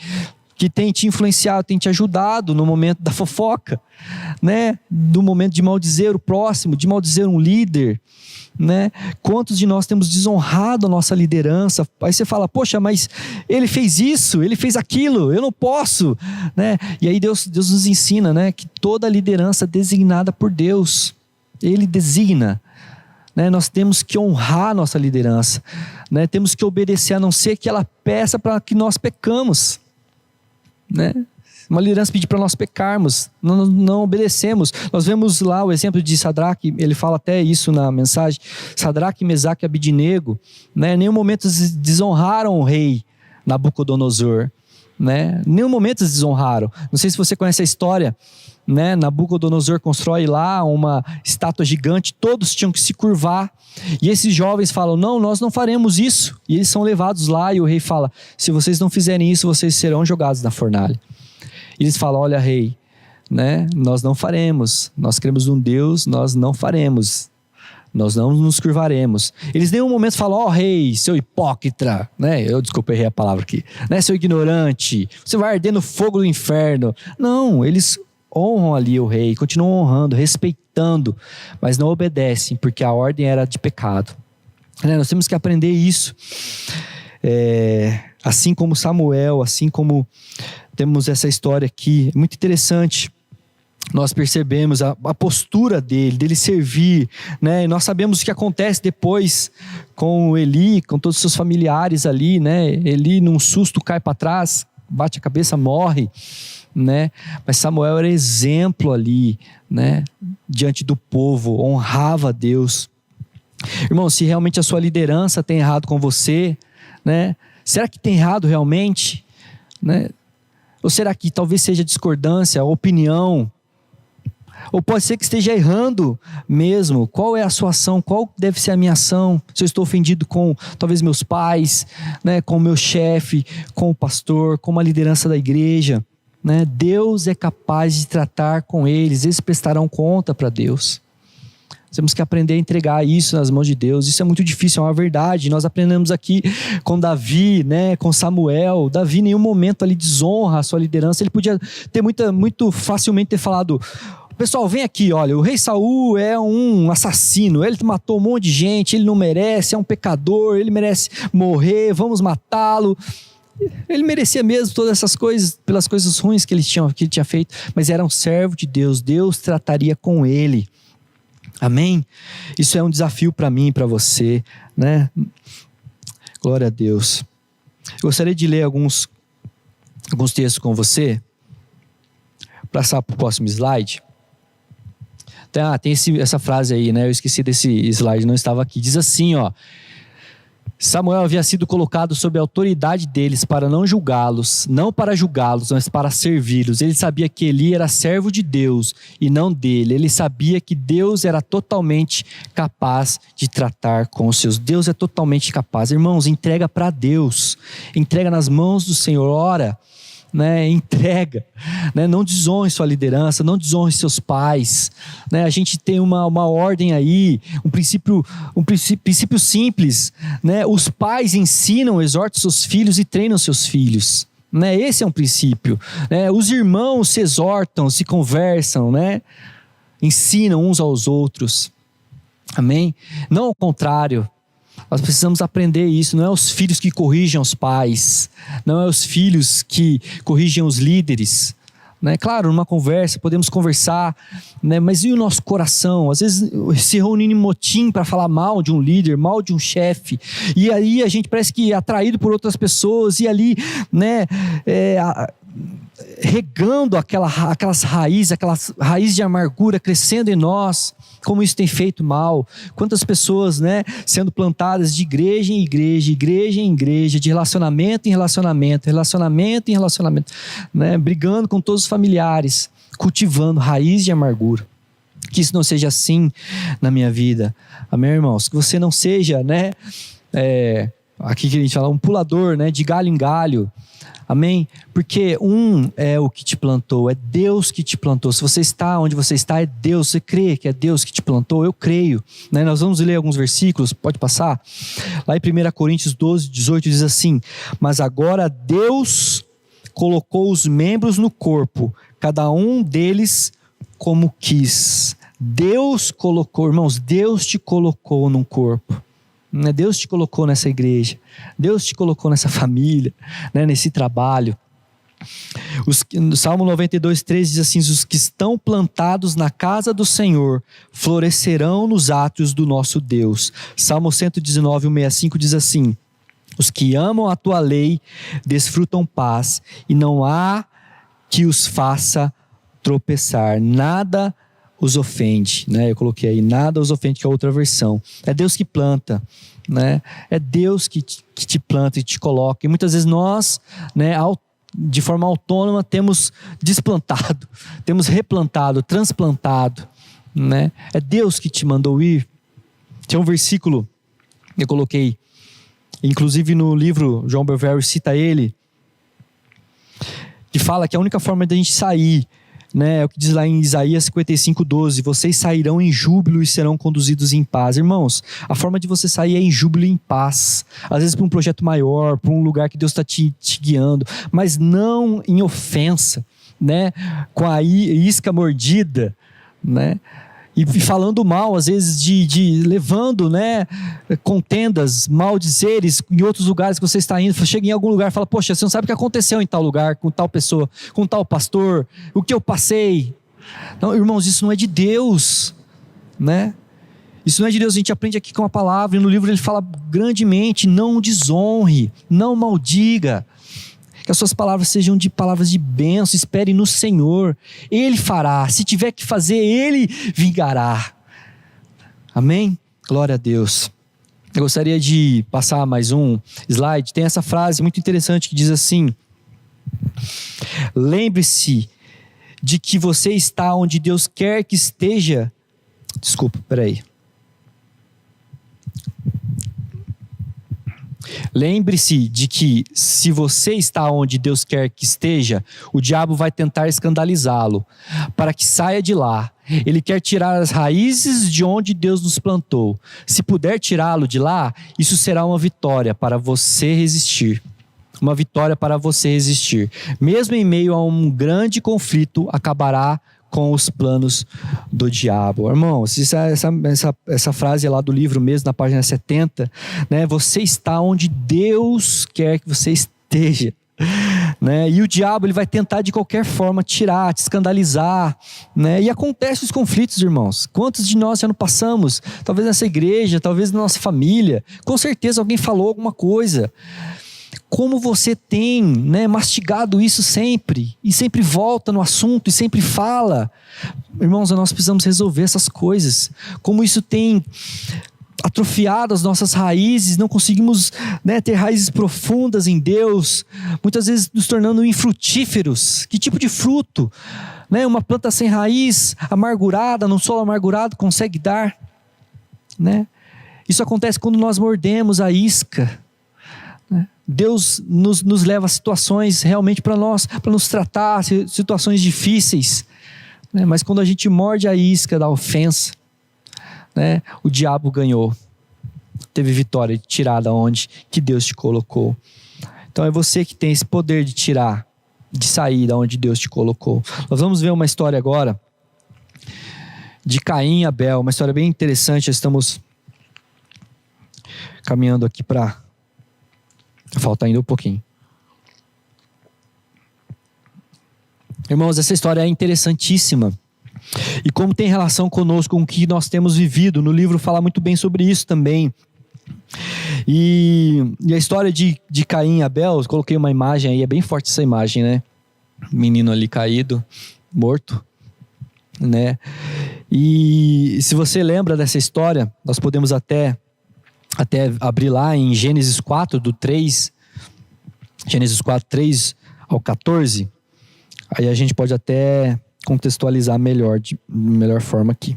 que tem te influenciado, tem te ajudado no momento da fofoca, né? Do momento de maldizer o próximo, de maldizer um líder, né? Quantos de nós temos desonrado a nossa liderança? Aí você fala, poxa, mas ele fez isso, ele fez aquilo, eu não posso, né? E aí Deus nos ensina, né? Que toda liderança é designada por Deus, Ele designa, né? Nós temos que honrar a nossa liderança, né? Temos que obedecer, a não ser que ela peça para que nós pecamos, né? Uma liderança pedir para nós pecarmos, não obedecemos. Nós vemos lá o exemplo de Sadraque, ele fala até isso na mensagem, Sadraque, Mesaque e Abidnego, né? Em nenhum momento desonraram o rei Nabucodonosor, né? Em nenhum momento eles desonraram. Não sei se você conhece a história, né? Nabucodonosor constrói lá uma estátua gigante, todos tinham que se curvar, e esses jovens falam, não, nós não faremos isso, e eles são levados lá, e o rei fala, se vocês não fizerem isso, vocês serão jogados na fornalha. E eles falam, olha rei, né? Nós não faremos, nós cremos num Deus, nós não faremos, nós não nos curvaremos. Eles em nenhum momento falam, ó rei, seu hipócrita, né? Eu desculpa, errei a palavra aqui, né? Seu ignorante, você vai arder no fogo do inferno. Não, eles honram ali o rei, continuam honrando, respeitando, mas não obedecem, porque a ordem era de pecado. Nós temos que aprender isso. Assim como Samuel, assim como temos essa história aqui, é muito interessante. Nós percebemos a postura dele servir, né? E nós sabemos o que acontece depois com Eli, com todos os seus familiares ali, né? Eli num susto cai para trás, bate a cabeça, morre, né? Mas Samuel era exemplo ali, né? Diante do povo, honrava a Deus. Irmão, se realmente a sua liderança tem errado com você, né? Será que tem errado realmente, né? Ou será que talvez seja discordância, opinião? Ou pode ser que esteja errando mesmo. Qual é a sua ação? Qual deve ser a minha ação? Se eu estou ofendido com talvez meus pais, né? Com o meu chefe, com o pastor, com a liderança da igreja, né? Deus é capaz de tratar com eles prestarão conta para Deus. Temos que aprender a entregar isso nas mãos de Deus. Isso é muito difícil, é uma verdade. Nós aprendemos aqui com Davi, né, com Samuel. Davi em nenhum momento ali desonra a sua liderança. Ele podia ter muito facilmente ter falado, pessoal, vem aqui, olha, o rei Saul é um assassino, ele matou um monte de gente, ele não merece, é um pecador, ele merece morrer, vamos matá-lo. Ele merecia mesmo todas essas coisas, pelas coisas ruins que ele tinha feito, mas era um servo de Deus, Deus trataria com ele. Amém? Isso é um desafio para mim e para você, né? Glória a Deus. Eu gostaria de ler alguns textos com você. Passar para o próximo slide. Tem essa frase aí, né? Eu esqueci desse slide, não estava aqui. Diz assim, ó. Samuel havia sido colocado sob a autoridade deles para não julgá-los, não para julgá-los, mas para servi-los. Ele sabia que Eli era servo de Deus e não dele. Ele sabia que Deus era totalmente capaz de tratar com os seus. Deus é totalmente capaz. Irmãos, entrega para Deus. Entrega nas mãos do Senhor. Ora, né? Entrega, né? Não desonre sua liderança, não desonre seus pais, né? A gente tem uma ordem aí, um princípio simples, né? Os pais ensinam, exortam seus filhos e treinam seus filhos, né? Esse é um princípio, né? Os irmãos se exortam, se conversam, né? Ensinam uns aos outros, amém? Não ao contrário. Nós precisamos aprender isso. Não é os filhos que corrigem os pais, não é os filhos que corrigem os líderes, né? Claro, numa conversa podemos conversar, né? Mas e o nosso coração? Às vezes se reúne em motim para falar mal de um líder, mal de um chefe, e aí a gente parece que é atraído por outras pessoas, e ali, né, regando aquelas raízes de amargura crescendo em nós. Como isso tem feito mal, quantas pessoas, né, sendo plantadas de igreja em igreja, igreja em igreja, de relacionamento em relacionamento, relacionamento em relacionamento, né, brigando com todos os familiares, cultivando raiz de amargura. Que isso não seja assim na minha vida, amém, irmãos? Que você não seja, né, aqui que a gente fala, um pulador, né, de galho em galho. Amém? Porque é o que te plantou, é Deus que te plantou. Se você está onde você está, é Deus. Você crê que é Deus que te plantou? Eu creio, né? Nós vamos ler alguns versículos, pode passar? Lá em 1 Coríntios 12, 18 diz assim: mas agora Deus colocou os membros no corpo, cada um deles como quis. Deus colocou, irmãos, Deus te colocou num corpo. Deus te colocou nessa igreja, Deus te colocou nessa família, né, nesse trabalho. No Salmo 92:3 diz assim: os que estão plantados na casa do Senhor florescerão nos átrios do nosso Deus. Salmo 119:65 diz assim: os que amam a tua lei desfrutam paz, e não há que os faça tropeçar, nada os ofende, né? Eu coloquei aí, nada os ofende, que é outra versão. É Deus que planta, né? É Deus que te planta e te coloca. E muitas vezes nós, né, de forma autônoma, temos desplantado, temos replantado, transplantado, né? É Deus que te mandou ir. Tinha um versículo, eu coloquei, inclusive no livro, John Bevere cita ele, que fala que a única forma de a gente sair, né, é o que diz lá em Isaías 55:12: vocês sairão em júbilo e serão conduzidos em paz. Irmãos, a forma de você sair é em júbilo e em paz, às vezes para um projeto maior, para um lugar que Deus está te guiando, mas não em ofensa, né, com a isca mordida, né, e falando mal, às vezes levando, né, contendas, maldizeres em outros lugares que você está indo. Chega em algum lugar e fala: poxa, você não sabe o que aconteceu em tal lugar, com tal pessoa, com tal pastor, o que eu passei. Não, irmãos, isso não é de Deus, né? Isso não é de Deus. A gente aprende aqui com a palavra, e no livro ele fala grandemente: não desonre, não maldiga. Que as suas palavras sejam de palavras de bênção. Espere no Senhor, Ele fará. Se tiver que fazer, Ele vingará. Amém? Glória a Deus. Eu gostaria de passar mais um slide. Tem essa frase muito interessante que diz assim: lembre-se de que você está onde Deus quer que esteja. Desculpa, peraí. Lembre-se de que se você está onde Deus quer que esteja, o diabo vai tentar escandalizá-lo, para que saia de lá. Ele quer tirar as raízes de onde Deus nos plantou. Se puder tirá-lo de lá, isso será uma vitória para você resistir. Uma vitória para você resistir. Mesmo em meio a um grande conflito, acabará com os planos do diabo. Irmãos, essa frase é lá do livro mesmo, na página 70, né? Você está onde Deus quer que você esteja, né? E o diabo, ele vai tentar de qualquer forma tirar, te escandalizar, né? E acontece os conflitos, irmãos. Quantos de nós já não passamos? Talvez nessa igreja, talvez na nossa família. Com certeza alguém falou alguma coisa. Como você tem, né, mastigado isso sempre, e sempre volta no assunto, e sempre fala. Irmãos, nós precisamos resolver essas coisas. Como isso tem atrofiado as nossas raízes, não conseguimos, né, ter raízes profundas em Deus, muitas vezes nos tornando infrutíferos. Que tipo de fruto, né, uma planta sem raiz, amargurada, num solo amargurado, consegue dar, né? Isso acontece quando nós mordemos a isca, Deus nos leva a situações realmente para nos tratar, situações difíceis, né? Mas quando a gente morde a isca da ofensa, né, o diabo ganhou, teve vitória de tirar da onde que Deus te colocou. Então é você que tem esse poder de tirar, de sair da onde Deus te colocou. Nós vamos ver uma história agora de Caim e Abel, uma história bem interessante. Estamos caminhando aqui para... falta ainda um pouquinho. Irmãos, essa história é interessantíssima. E como tem relação conosco, com o que nós temos vivido. No livro fala muito bem sobre isso também. E a história de Caim e Abel, eu coloquei uma imagem aí, é bem forte essa imagem, né? Menino ali caído, morto, né? E se você lembra dessa história, nós podemos até abrir lá em Gênesis 4, Gênesis 4, 3 ao 14. Aí a gente pode até contextualizar melhor, de melhor forma aqui.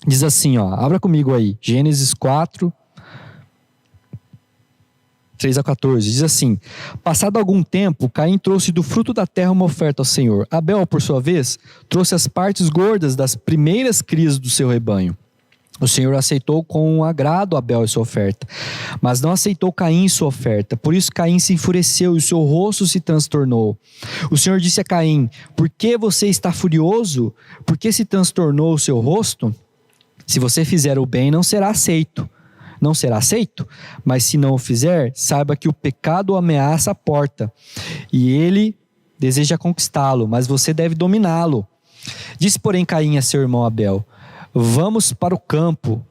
Diz assim, ó, abra comigo aí, Gênesis 4, 3 a 14, diz assim: passado algum tempo, Caim trouxe do fruto da terra uma oferta ao Senhor. Abel, por sua vez, trouxe as partes gordas das primeiras crias do seu rebanho. O Senhor aceitou com agrado Abel e sua oferta, mas não aceitou Caim e sua oferta. Por isso Caim se enfureceu e o seu rosto se transtornou. O Senhor disse a Caim: por que você está furioso? Por que se transtornou o seu rosto? Se você fizer o bem, não será aceito. Não será aceito? Mas se não o fizer, saiba que o pecado ameaça a porta, e ele deseja conquistá-lo, mas você deve dominá-lo. Disse, porém, Caim a seu irmão Abel: vamos para o campo.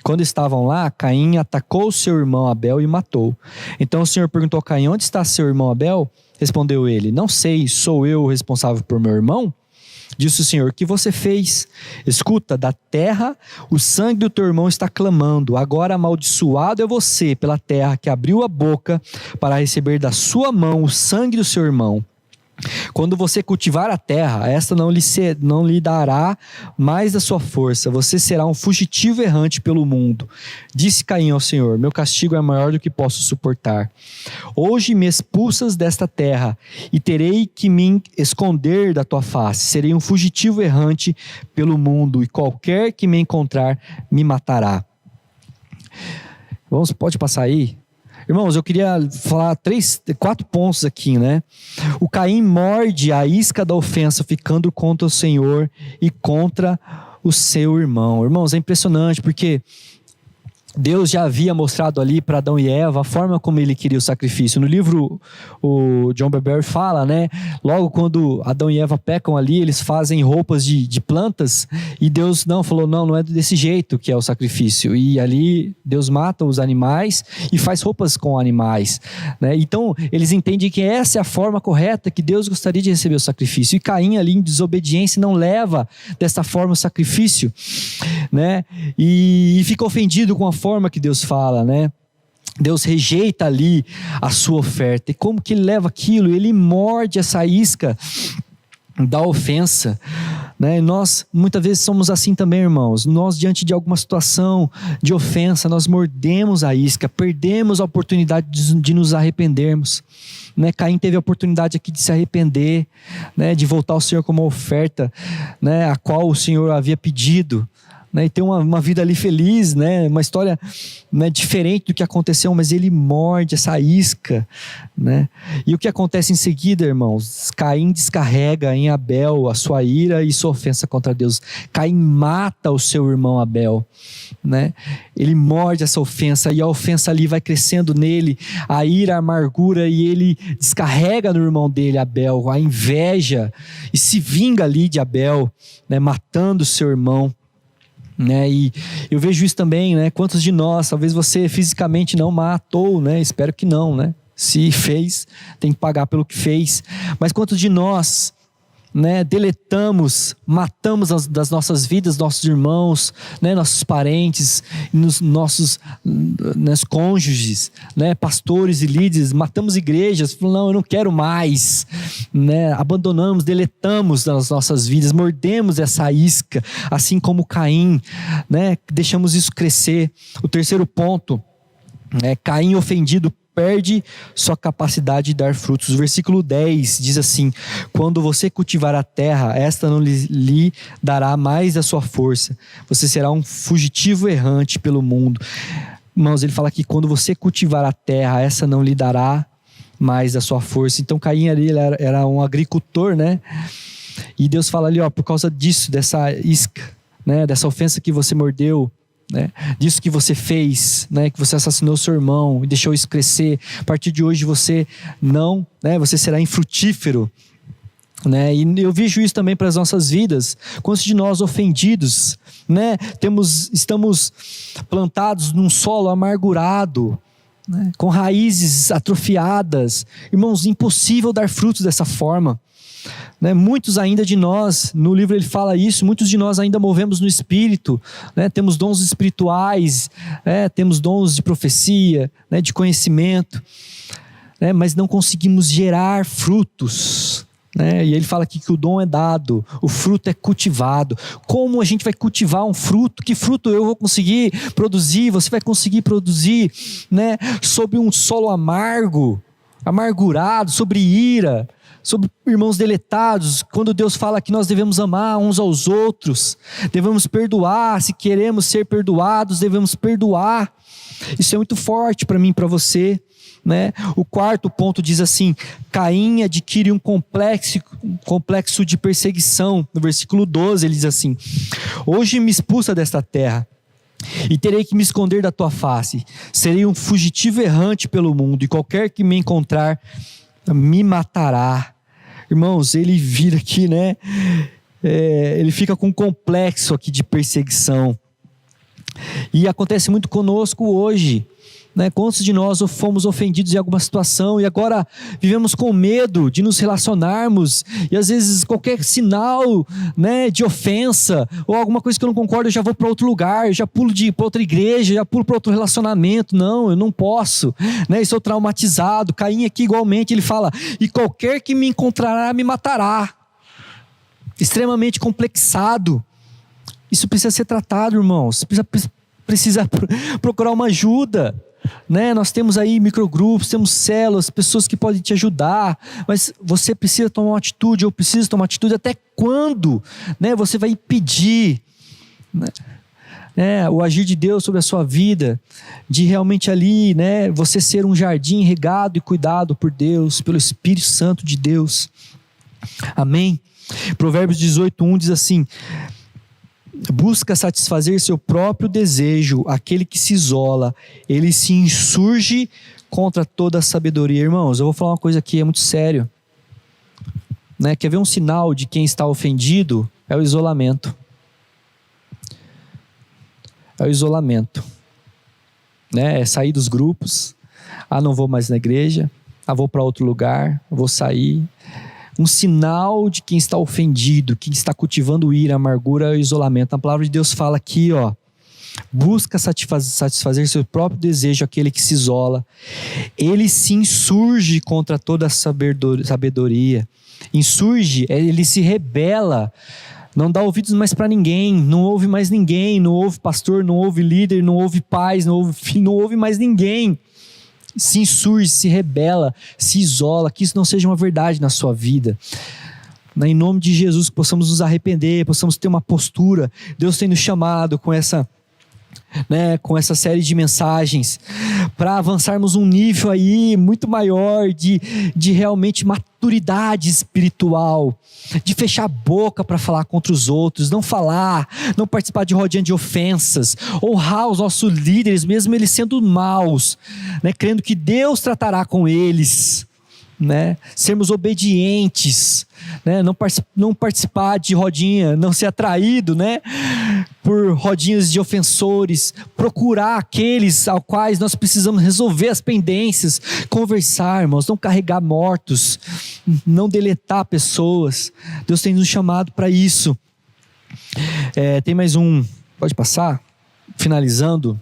Quando estavam lá, Caim atacou seu irmão Abel e matou. Então o Senhor perguntou a Caim: onde está seu irmão Abel? Respondeu ele: não sei, sou eu o responsável por meu irmão? Disse o Senhor: o que você fez? Escuta, da terra o sangue do teu irmão está clamando. Agora amaldiçoado é você pela terra que abriu a boca para receber da sua mão o sangue do seu irmão. Quando você cultivar a terra, esta não lhe dará mais da sua força. Você será um fugitivo errante pelo mundo. Disse Caim ao Senhor: meu castigo é maior do que posso suportar. Hoje me expulsas desta terra, e terei que me esconder da tua face. Serei um fugitivo errante pelo mundo, e qualquer que me encontrar me matará. Pode passar aí? Irmãos, eu queria falar 4 pontos aqui, né? O Caim morde a isca da ofensa, ficando contra o Senhor e contra o seu irmão. Irmãos, é impressionante, porque Deus já havia mostrado ali para Adão e Eva a forma como ele queria o sacrifício. No livro, o John Bevere fala, né? Logo quando Adão e Eva pecam ali, eles fazem roupas de plantas, e Deus falou, não é desse jeito que é o sacrifício. E ali Deus mata os animais e faz roupas com animais, né? Então eles entendem que essa é a forma correta que Deus gostaria de receber o sacrifício. E Caim ali em desobediência não leva dessa forma o sacrifício, né? E fica ofendido com a forma que Deus fala, né? Deus rejeita ali a sua oferta. E como que ele leva aquilo? Ele morde essa isca da ofensa, né? Nós muitas vezes somos assim também, irmãos. Nós, diante de alguma situação de ofensa, nós mordemos a isca, perdemos a oportunidade de nos arrependermos, né? Caim teve a oportunidade aqui de se arrepender, né? De voltar ao Senhor com uma oferta, né? A qual o Senhor havia pedido, né, e ter uma vida ali feliz, né, uma história, né, diferente do que aconteceu, mas ele morde essa isca, né? E o que acontece em seguida, irmãos? Caim descarrega em Abel a sua ira e sua ofensa contra Deus. Caim mata o seu irmão Abel, né? Ele morde essa ofensa, e a ofensa ali vai crescendo nele, a ira, a amargura, e ele descarrega no irmão dele, Abel, a inveja, e se vinga ali de Abel, né, matando o seu irmão, né? E eu vejo isso também, né? Quantos de nós, talvez você fisicamente não matou, né? Espero que não, né? Se fez, tem que pagar pelo que fez. Mas quantos de nós, né, deletamos, matamos das nossas vidas, nossos irmãos, né, nossos parentes, nossos cônjuges, né, pastores e líderes, matamos igrejas, falando, não, eu não quero mais, né, abandonamos, deletamos das nossas vidas, mordemos essa isca, assim como Caim, né, deixamos isso crescer. O terceiro ponto, Caim ofendido perde sua capacidade de dar frutos. O versículo 10 diz assim: quando você cultivar a terra, esta não lhe dará mais a sua força. Você será um fugitivo errante pelo mundo. Irmãos, ele fala que quando você cultivar a terra, essa não lhe dará mais a sua força. Então Caim ali era um agricultor, né? E Deus fala ali, ó, por causa disso, dessa isca, né? Dessa ofensa que você mordeu, né? Disso que você fez, né? Que você assassinou seu irmão e deixou isso crescer. A partir de hoje você não, né? Você será infrutífero, né? E eu vejo isso também para as nossas vidas. Quantos de nós ofendidos, né? Estamos plantados num solo amargurado, né? Com raízes atrofiadas. Irmãos, impossível dar frutos dessa forma, né? Muitos ainda de nós, no livro ele fala isso, muitos de nós ainda movemos no espírito, né? Temos dons espirituais, né? Temos dons de profecia, né? De conhecimento, né? Mas não conseguimos gerar frutos, né? E ele fala aqui que o dom é dado, o fruto é cultivado. Como a gente vai cultivar um fruto? Que fruto eu vou conseguir produzir? Você vai conseguir produzir, né? Sobre um solo amargurado, sobre ira, sobre irmãos deletados. Quando Deus fala que nós devemos amar uns aos outros, devemos perdoar, se queremos ser perdoados, devemos perdoar. Isso é muito forte para mim e para você, né? O quarto ponto diz assim: Caim adquire um complexo de perseguição. No versículo 12 ele diz assim: hoje me expulsa desta terra e terei que me esconder da tua face. Serei um fugitivo errante pelo mundo, e qualquer que me encontrar me matará. Irmãos, ele vira aqui, né? Ele fica com um complexo aqui de perseguição. E acontece muito conosco hoje, né? Quantos de nós fomos ofendidos em alguma situação e agora vivemos com medo de nos relacionarmos, e às vezes qualquer sinal, né, de ofensa ou alguma coisa que eu não concordo, eu já vou para outro lugar, eu já pulo para outra igreja, já pulo para outro relacionamento. Não, eu não posso, né? Estou traumatizado. Caim aqui igualmente, ele fala: e qualquer que me encontrará me matará. Extremamente complexado. Isso precisa ser tratado, irmãos. Precisa procurar uma ajuda, né? Nós temos aí microgrupos, temos células, pessoas que podem te ajudar, mas você precisa tomar uma atitude, eu preciso tomar uma atitude. Até quando, né, você vai impedir, né, o agir de Deus sobre a sua vida, de realmente ali, né, você ser um jardim regado e cuidado por Deus, pelo Espírito Santo de Deus? Amém? Provérbios 18:1 diz assim: busca satisfazer seu próprio desejo, aquele que se isola, ele se insurge contra toda a sabedoria. Irmãos, eu vou falar uma coisa aqui, é muito sério, né? Quer ver um sinal de quem está ofendido? É o isolamento. É o isolamento, né? É sair dos grupos. Não vou mais na igreja, vou para outro lugar, vou sair. Um sinal de quem está ofendido, quem está cultivando ira, amargura, é o isolamento. A palavra de Deus fala aqui, ó: busca satisfazer seu próprio desejo, aquele que se isola. Ele se insurge contra toda a sabedoria. Insurge, ele se rebela. Não dá ouvidos mais para ninguém, não ouve mais ninguém, não ouve pastor, não ouve líder, não ouve pais, não ouve filho, não ouve mais ninguém. Se insurge, se rebela, se isola. Que isso não seja uma verdade na sua vida. Em nome de Jesus, que possamos nos arrepender, possamos ter uma postura. Deus tem nos chamado com essa série de mensagens para avançarmos um nível aí muito maior de realmente maturidade espiritual, de fechar a boca para falar contra os outros, não falar, não participar de rodinha de ofensas, honrar os nossos líderes, mesmo eles sendo maus, né? Crendo que Deus tratará com eles, né? Sermos obedientes, né? Não participar de rodinha, não ser atraído, né, por rodinhas de ofensores, procurar aqueles aos quais nós precisamos resolver as pendências, conversar, irmãos, não carregar mortos, não deletar pessoas. Deus tem nos chamado para isso. Tem mais um, pode passar? Finalizando.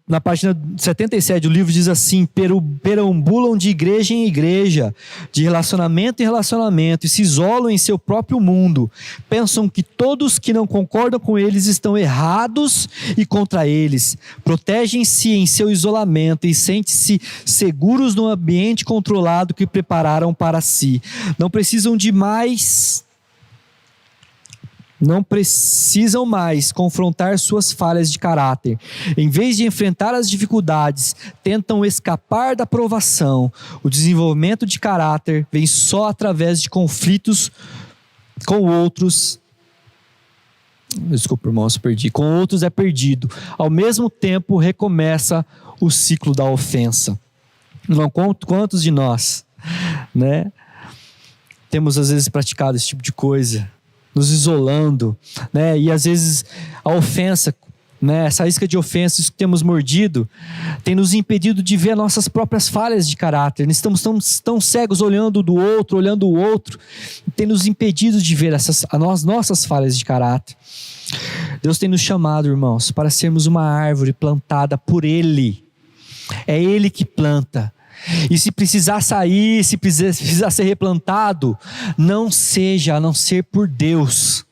Na página 77 o livro diz assim: perambulam de igreja em igreja, de relacionamento em relacionamento, e se isolam em seu próprio mundo. Pensam que todos que não concordam com eles estão errados e contra eles. Protegem-se em seu isolamento e sentem-se seguros no ambiente controlado que prepararam para si. Não precisam mais confrontar suas falhas de caráter. Em vez de enfrentar as dificuldades, tentam escapar da provação. O desenvolvimento de caráter vem só através de conflitos com outros. Desculpa, irmãos, perdi. Com outros é perdido. Ao mesmo tempo, recomeça o ciclo da ofensa. Não, quantos de nós, né, temos às vezes praticado esse tipo de coisa? Nos isolando, né? E às vezes a ofensa, né? Essa isca de ofensa, isso que temos mordido, tem nos impedido de ver nossas próprias falhas de caráter. Nós estamos tão cegos olhando o outro, tem nos impedido de ver as nossas falhas de caráter. Deus tem nos chamado, irmãos, para sermos uma árvore plantada por Ele. É Ele que planta. E se precisar sair, se precisar ser replantado, não seja a não ser por Deus.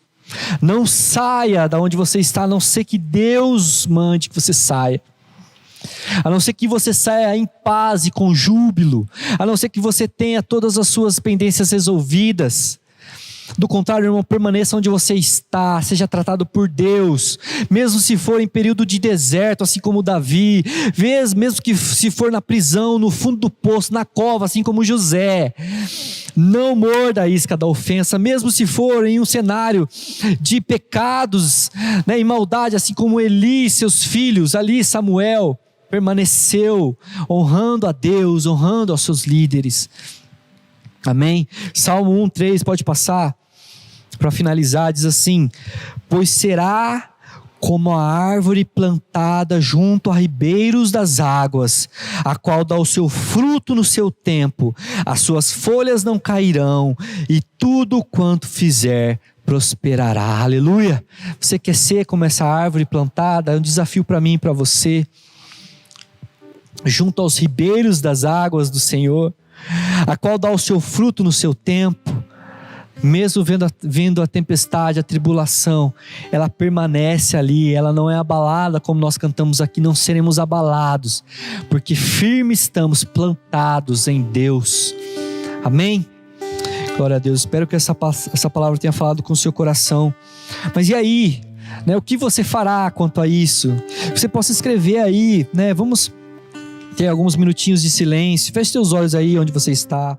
Não saia da onde você está, a não ser que Deus mande que você saia. A não ser que você saia em paz e com júbilo. A não ser que você tenha todas as suas pendências resolvidas. Do contrário, irmão, permaneça onde você está, seja tratado por Deus, mesmo se for em período de deserto, assim como Davi, mesmo que se for na prisão, no fundo do poço, na cova, assim como José. Não morda a isca da ofensa, mesmo se for em um cenário de pecados, né, e maldade, assim como Eli e seus filhos, ali Samuel permaneceu honrando a Deus, honrando aos seus líderes. Amém? Salmo 1:3, pode passar para finalizar, diz assim: pois será como a árvore plantada junto a ribeiros das águas, a qual dá o seu fruto no seu tempo, as suas folhas não cairão, e tudo quanto fizer prosperará. Aleluia! Você quer ser como essa árvore plantada? É um desafio para mim e para você, junto aos ribeiros das águas do Senhor, a qual dá o seu fruto no seu tempo. Mesmo vendo a tempestade, a tribulação, ela permanece ali, ela não é abalada, como nós cantamos aqui, não seremos abalados, porque firmes estamos plantados em Deus. Amém? Glória a Deus. Espero que essa palavra tenha falado com o seu coração. Mas e aí? Né, o que você fará quanto a isso? Você possa escrever aí, né? Vamos ter alguns minutinhos de silêncio. Feche seus olhos aí onde você está.